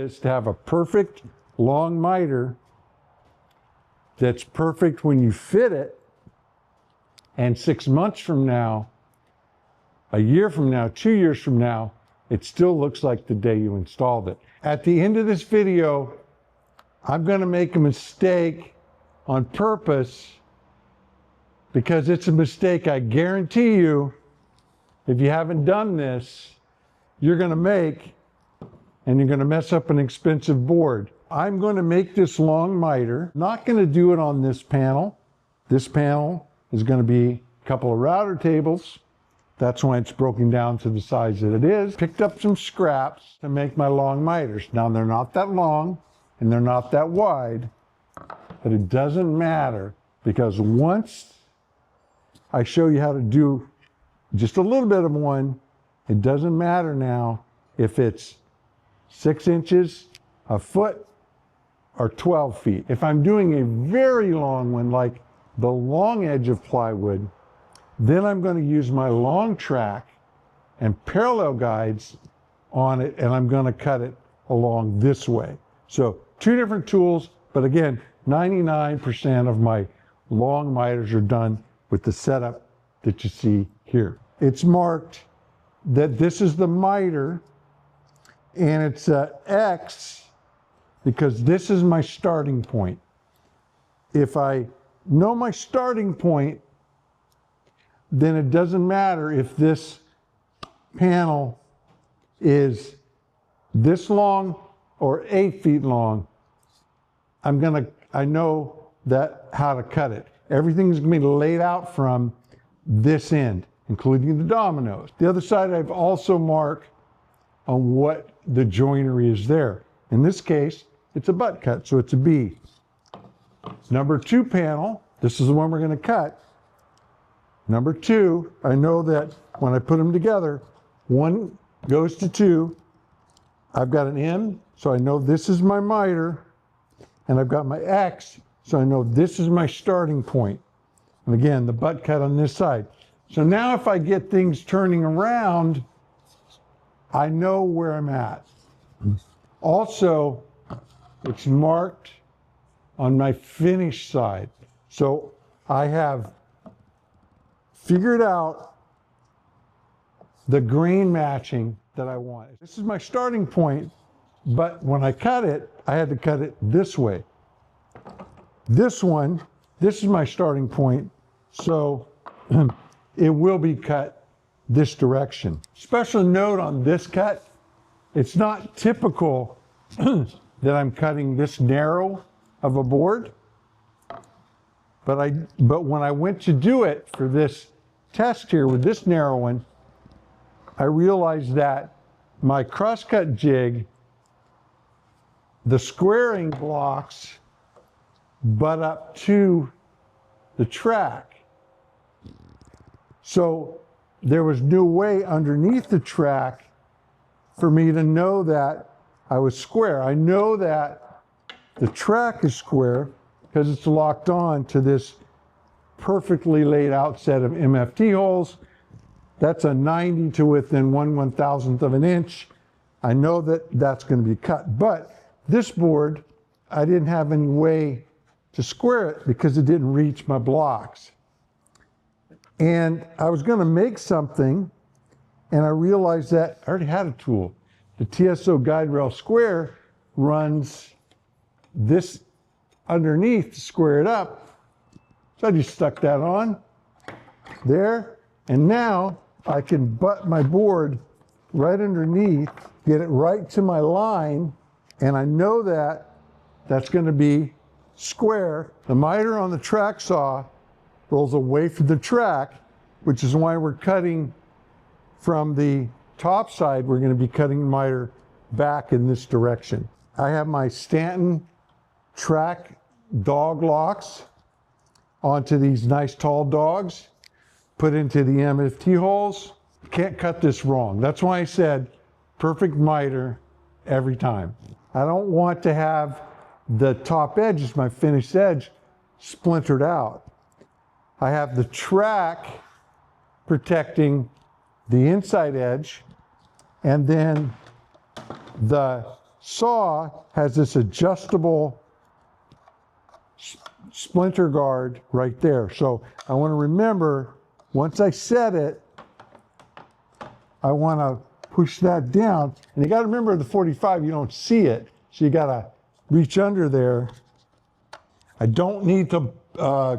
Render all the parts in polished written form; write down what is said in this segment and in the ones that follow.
is to have a perfect long miter that's perfect when you fit it, and 6 months from now, a year from now, 2 years from now, it still looks like the day you installed it. At the end of this video, I'm going to make a mistake on purpose because it's a mistake I guarantee you, if you haven't done this, you're going to make, and you're going to mess up an expensive board. I'm going to make this long miter. Not going to do it on this panel. This panel is going to be a couple of router tables. That's why it's broken down to the size that it is. Picked up some scraps to make my long miters. Now they're not that long and they're not that wide, but it doesn't matter because once I show you how to do just a little bit of one, it doesn't matter now if it's 6 inches, a foot, or 12 feet. If I'm doing a very long one, like the long edge of plywood, then I'm going to use my long track and parallel guides on it, and I'm going to cut it along this way. So 2 different tools, but again, 99% of my long miters are done with the setup that you see here. It's marked that this is the miter, and it's X because this is my starting point. If I know my starting point, then it doesn't matter if this panel is this long or 8 feet long. I know that how to cut it. Everything's going to be laid out from this end, including the dominoes. The other side I've also marked on what the joinery is there. In this case, it's a butt cut, so it's a B. Number 2 panel, this is the one we're going to cut. Number 2, I know that when I put them together, 1 goes to 2. I've got an M, so I know this is my miter, and I've got my X, so I know this is my starting point. And again, the butt cut on this side. So now if I get things turning around, I know where I'm at. Also, it's marked on my finish side. So I have figured out the grain matching that I want. This is my starting point, but when I cut it, I had to cut it this way. This one, this is my starting point, so it will be cut this direction. Special note on this cut, it's not typical that I'm cutting this narrow of a board, but when I went to do it for this test here with this narrow one, I realized that my crosscut jig, the squaring blocks butt up to the track. So there was no way underneath the track for me to know that I was square. I know that the track is square because it's locked on to this perfectly laid out set of MFT holes. That's a 90 to within 1/1000th of an inch. I know that that's going to be cut, but this board, I didn't have any way to square it because it didn't reach my blocks. And I was going to make something, and I realized that I already had a tool. The TSO Guide Rail Square runs this underneath to square it up. So I just stuck that on there, and now I can butt my board right underneath, get it right to my line, and I know that that's going to be square. The miter on the track saw rolls away from the track, which is why we're cutting from the top side. We're going to be cutting the miter back in this direction. I have my Stanton track dog locks onto these nice tall dogs, put into the MFT holes. Can't cut this wrong. That's why I said perfect miter every time. I don't want to have the top edge, my finished edge, splintered out. I have the track protecting the inside edge, and then the saw has this adjustable splinter guard right there. So I want to remember, once I set it, I want to push that down. And you got to remember the 45, you don't see it. So you got to reach under there. I don't need to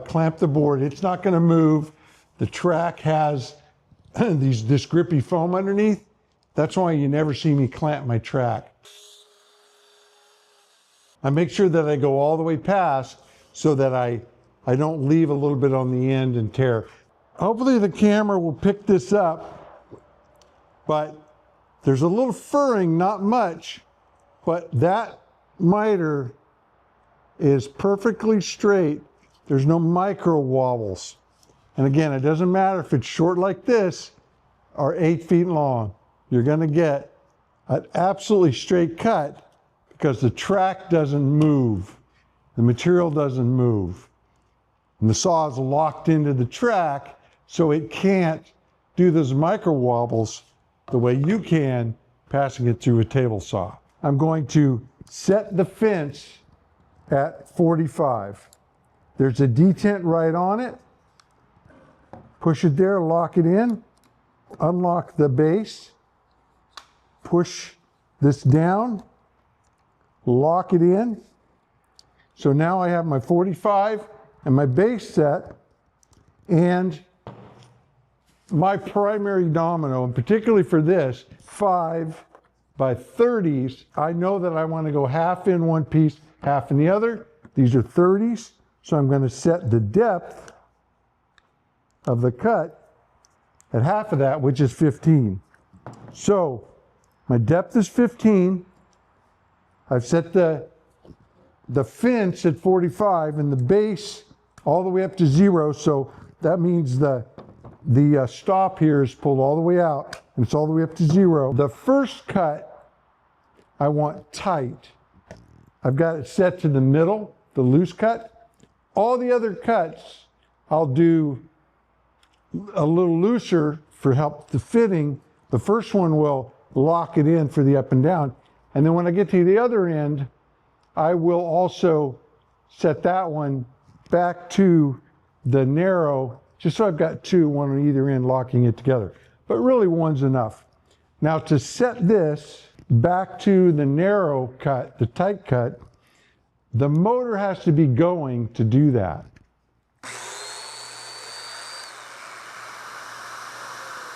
clamp the board. It's not going to move. The track has this grippy foam underneath. That's why you never see me clamp my track. I make sure that I go all the way past so that I don't leave a little bit on the end and tear. Hopefully the camera will pick this up, but there's a little furring, not much, but that miter is perfectly straight. There's no micro wobbles. And again, it doesn't matter if it's short like this or 8 feet long. You're gonna get an absolutely straight cut because the track doesn't move. The material doesn't move. And the saw is locked into the track, so it can't do those micro wobbles the way you can passing it through a table saw. I'm going to set the fence at 45. There's a detent right on it. Push it there, lock it in, unlock the base, push this down, lock it in. So now I have my 45 and my base set, and my primary domino, and particularly for this, 5 by 30s, I know that I want to go half in one piece, half in the other. These are 30s, so I'm going to set the depth of the cut at half of that, which is 15. So my depth is 15. I've set the fence at 45 and the base all the way up to 0. So that means the stop here is pulled all the way out and it's all the way up to 0. The first cut I want tight. I've got it set to the middle, the loose cut. All the other cuts I'll do a little looser for help the fitting. The first one will lock it in for the up and down. And then when I get to the other end, I will also set that one back to the narrow, just so I've got 2, one on either end, locking it together. But really one's enough. Now to set this back to the narrow cut, the tight cut, the motor has to be going to do that.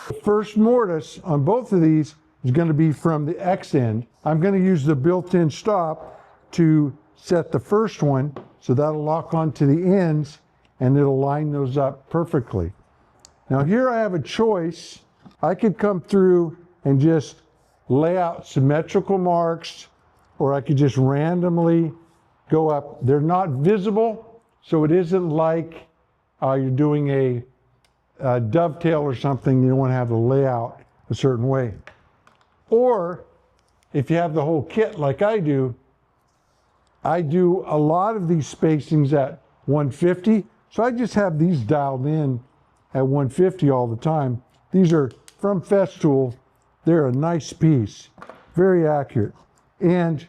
The first mortise on both of these is going to be from the X end. I'm going to use the built-in stop to set the first one, so that'll lock onto the ends and it'll line those up perfectly. Now here I have a choice. I could come through and just lay out symmetrical marks, or I could just randomly go up. They're not visible, so it isn't like you're doing a dovetail or something. You don't want to have the layout a certain way. Or if you have the whole kit like I do a lot of these spacings at 150. So I just have these dialed in at 150 all the time. These are from Festool. They're a nice piece, very accurate. And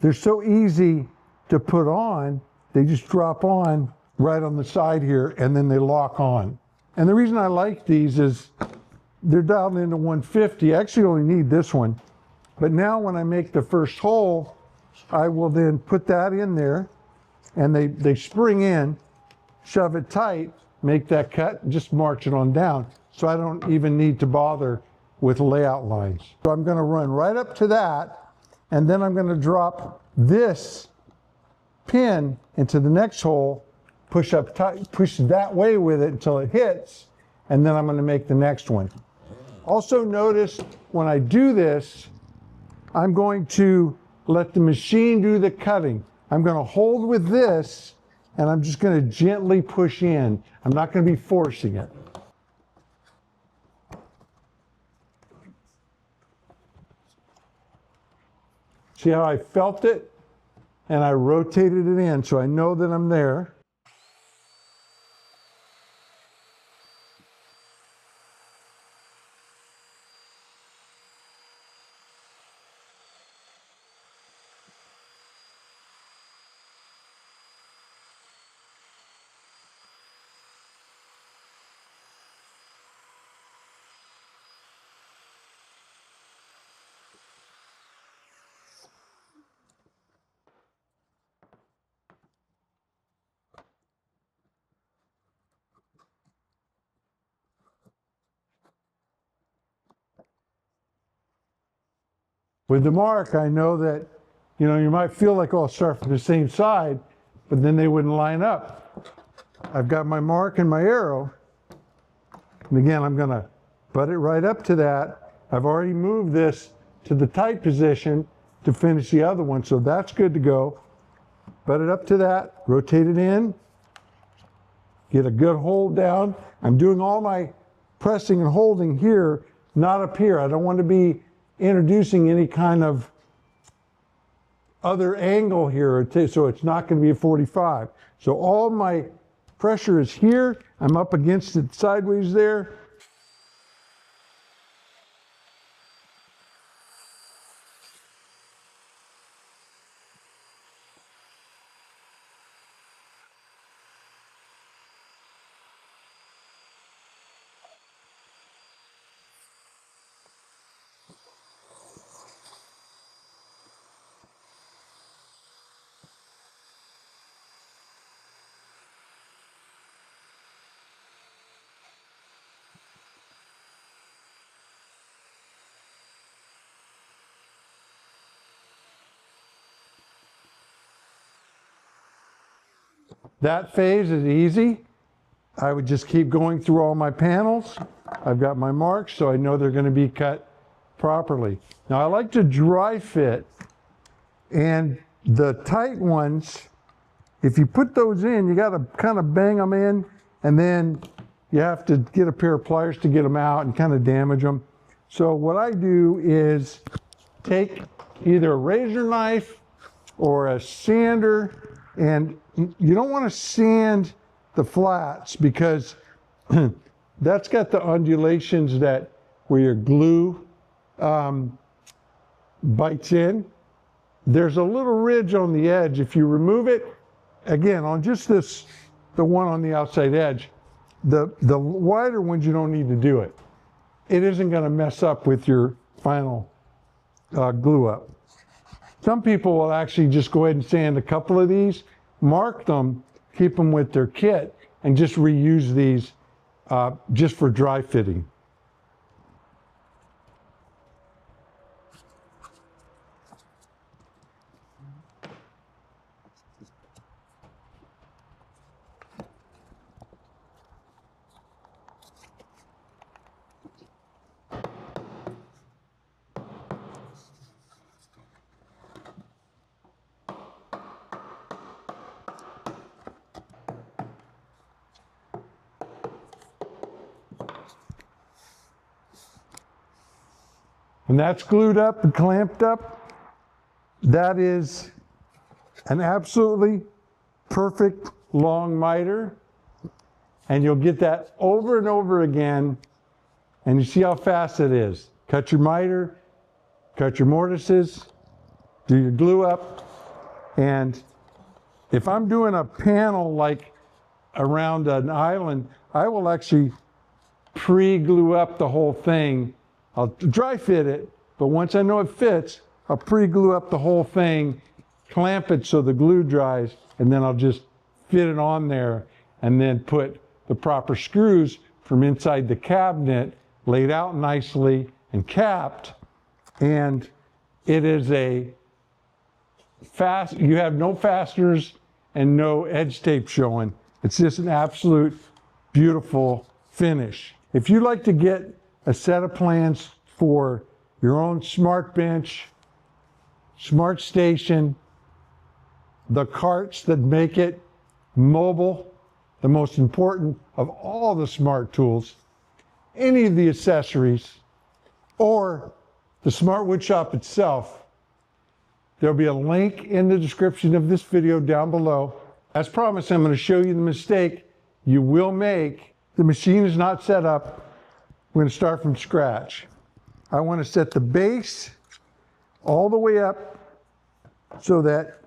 they're so easy to put on. They just drop on right on the side here and then they lock on. And the reason I like these is they're dialed into 150. I actually only need this one. But now when I make the first hole, I will then put that in there and they spring in, shove it tight, make that cut, and just march it on down. So I don't even need to bother with layout lines. So I'm going to run right up to that, and then I'm going to drop this pin into the next hole, push up tight, push that way with it until it hits, and then I'm going to make the next one. Also notice when I do this, I'm going to let the machine do the cutting. I'm going to hold with this and I'm just going to gently push in. I'm not going to be forcing it. See how I felt it? And I rotated it in so I know that I'm there. With the mark, I know that, you know, you might feel like, oh, I'll start from the same side, but then they wouldn't line up. I've got my mark and my arrow. And again, I'm going to butt it right up to that. I've already moved this to the tight position to finish the other one, so that's good to go. Butt it up to that, rotate it in, get a good hold down. I'm doing all my pressing and holding here, not up here. I don't want to be introducing any kind of other angle here, so it's not going to be a 45. So all my pressure is here. I'm up against it sideways there. That phase is easy. I would just keep going through all my panels. I've got my marks, so I know they're going to be cut properly. Now I like to dry fit, and the tight ones, if you put those in, you got to kind of bang them in, and then you have to get a pair of pliers to get them out and kind of damage them. So what I do is take either a razor knife or a sander, and you don't want to sand the flats because that's got the undulations that where your glue bites in. There's a little ridge on the edge. If you remove it, again, on just this, the one on the outside edge, the wider ones, you don't need to do it. It isn't going to mess up with your final glue up. Some people will actually just go ahead and sand a couple of these, mark them, keep them with their kit, and just reuse these just for dry fitting. When that's glued up and clamped up, that is an absolutely perfect long miter. And you'll get that over and over again. And you see how fast it is. Cut your miter, cut your mortises, do your glue up. And if I'm doing a panel like around an island, I will actually pre-glue up the whole thing. I'll dry fit it, but once I know it fits, I'll pre-glue up the whole thing, clamp it so the glue dries, and then I'll just fit it on there and then put the proper screws from inside the cabinet laid out nicely and capped. And it is a fast, you have no fasteners and no edge tape showing. It's just an absolute beautiful finish. If you'd like to get a set of plans for your own smart bench, smart station, the carts that make it mobile, the most important of all the smart tools, any of the accessories, or the Smart Woodshop itself, there'll be a link in the description of this video down below. As promised, I'm going to show you the mistake you will make. The machine is not set up. We're going to start from scratch. I want to set the base all the way up so that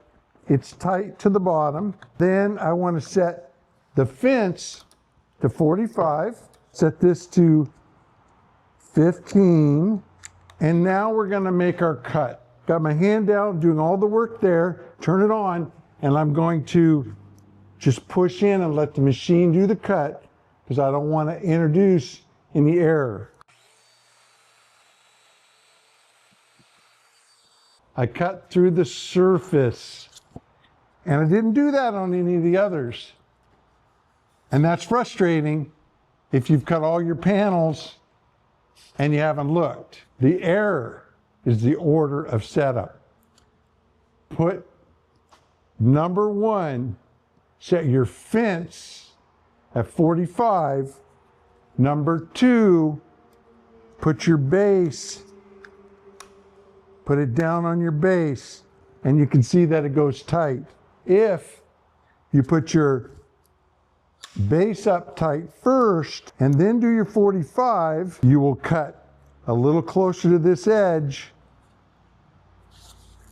it's tight to the bottom. Then I want to set the fence to 45. Set this to 15. And now we're going to make our cut. Got my hand down, doing all the work there. Turn it on, and I'm going to just push in and let the machine do the cut because I don't want to introduce any error. I cut through the surface. And I didn't do that on any of the others. And that's frustrating if you've cut all your panels and you haven't looked. The error is the order of setup. Put number 1, set your fence at 45. Number 2, put your base, put it down on your base, and you can see that it goes tight. If you put your base up tight first and then do your 45, you will cut a little closer to this edge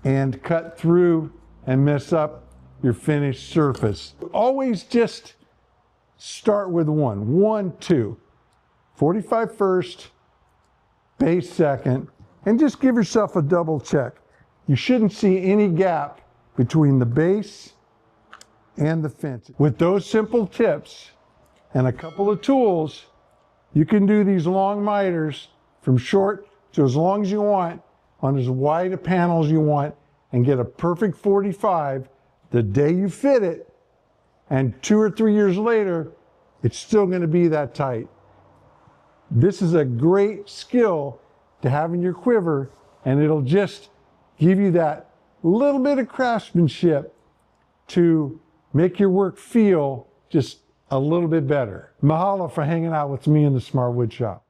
and cut through and mess up your finished surface. Always just start with 1, 2, 45 first, base second, and just give yourself a double check. You shouldn't see any gap between the base and the fence. With those simple tips and a couple of tools, you can do these long miters from short to as long as you want on as wide a panel as you want and get a perfect 45 the day you fit it, and 2 or 3 years later, it's still going to be that tight. This is a great skill to have in your quiver, and it'll just give you that little bit of craftsmanship to make your work feel just a little bit better. Mahalo for hanging out with me in the Smart Woodshop.